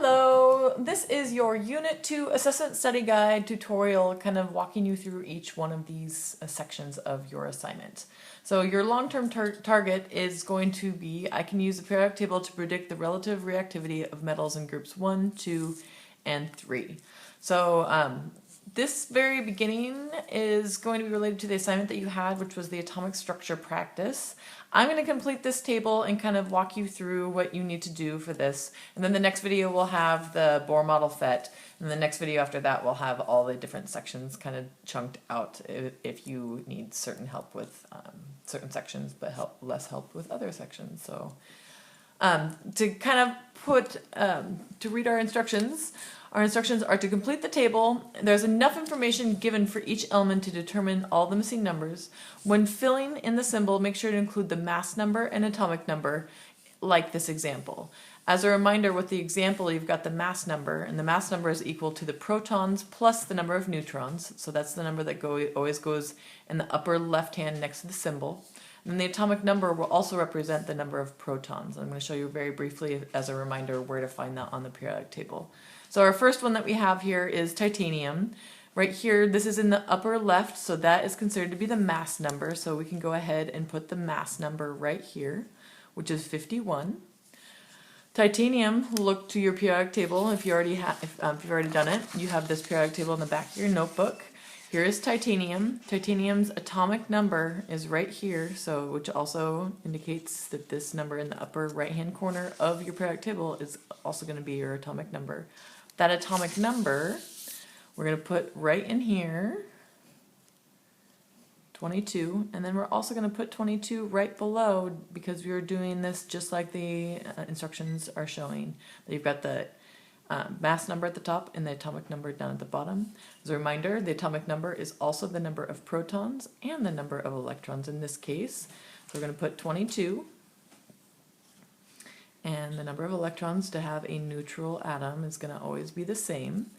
Hello, this is your Unit 2 Assessment Study Guide tutorial, kind of walking you through each one of these sections of your assignment. So your long-term target is going to be, I can use the periodic table to predict the relative reactivity of metals in groups 1, 2, and 3. So this very beginning is going to be related to the assignment that you had, which was the atomic structure practice. I'm going to complete this table and kind of walk you through what you need to do for this. And then the next video will have the Bohr model FET. And the next video after that will have all the different sections kind of chunked out if you need certain help with certain sections, but less help with other sections. So to kind of to read our instructions are to complete the table. There's enough information given for each element to determine all the missing numbers. When filling in the symbol, make sure to include the mass number and atomic number, like this example. As a reminder, with the example, you've got the mass number, and the mass number is equal to the protons plus the number of neutrons. So that's the number that always goes in the upper left hand next to the symbol. And then the atomic number will also represent the number of protons. I'm going to show you very briefly as a reminder where to find that on the periodic table. So our first one that we have here is titanium. Right here, this is in the upper left, so that is considered to be the mass number. So we can go ahead and put the mass number right here, which is 51. Titanium, look to your periodic table if you already if you've already done it. You have this periodic table in the back of your notebook. Here is titanium. Titanium's atomic number is right here, so which also indicates that this number in the upper right-hand corner of your periodic table is also going to be your atomic number. That atomic number we're going to put right in here, 22, and then we're also going to put 22 right below because we are doing this just like the instructions are showing. You've got the mass number at the top and the atomic number down at the bottom. As a reminder, the atomic number is also the number of protons and the number of electrons in this case. So we're going to put 22. And the number of electrons to have a neutral atom is going to always be the same.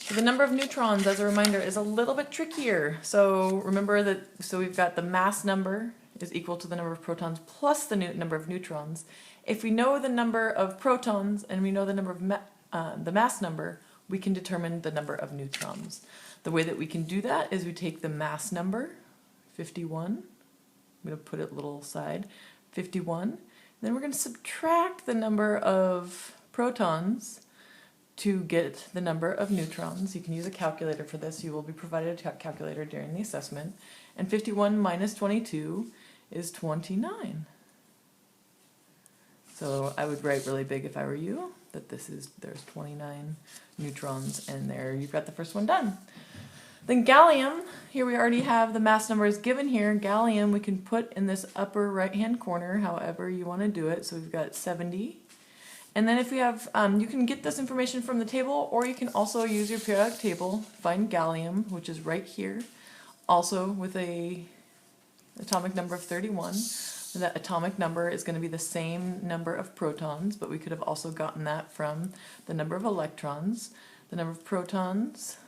So the number of neutrons, as a reminder, is a little bit trickier. So remember that, so we've got the mass number is equal to the number of protons plus the number of neutrons. If we know the number of protons and we know the number of the mass number, we can determine the number of neutrons. The way that we can do that is we take the mass number, 51. I'm going to put it a little side, 51. Then we're going to subtract the number of protons to get the number of neutrons. You can use a calculator for this. You will be provided a calculator during the assessment. And 51 minus 22 is 29. So I would write really big if I were you that there's 29 neutrons, and there you've got the first one done. Then gallium, here we already have the mass numbers given here. Gallium we can put in this upper right hand corner however you want to do it. So we've got 70. And then if we have, you can get this information from the table, or you can also use your periodic table, find gallium, which is right here, also with a atomic number of 31. And that atomic number is going to be the same number of protons, but we could have also gotten that from the number of electrons. The number of protons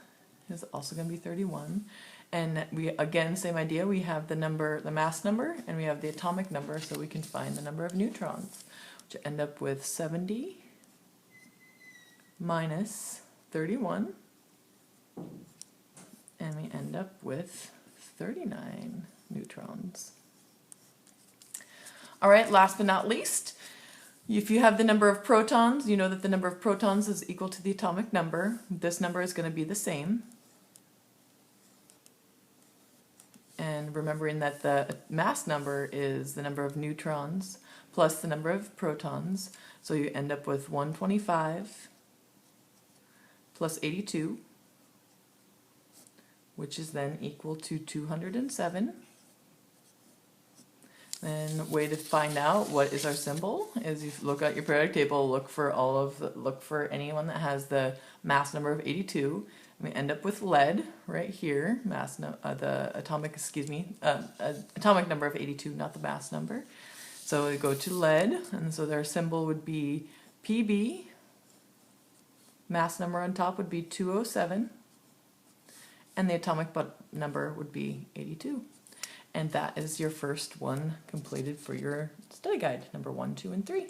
is also going to be 31. And we, again, same idea, we have the mass number, and we have the atomic number, so we can find the number of neutrons, which end up with 70 minus 31, and we end up with 39 neutrons. All right, last but not least, if you have the number of protons, you know that the number of protons is equal to the atomic number. This number is going to be the same. And remembering that the mass number is the number of neutrons plus the number of protons. So you end up with 125 plus 82, which is then equal to 207. And way to find out what is our symbol is you look at your periodic table, look for anyone that has the mass number of 82. And we end up with lead right here, atomic number of 82, not the mass number. So we go to lead, and so their symbol would be Pb. Mass number on top would be 207, and the atomic number would be 82. And that is your first one completed for your study guide, number 1, 2, and 3.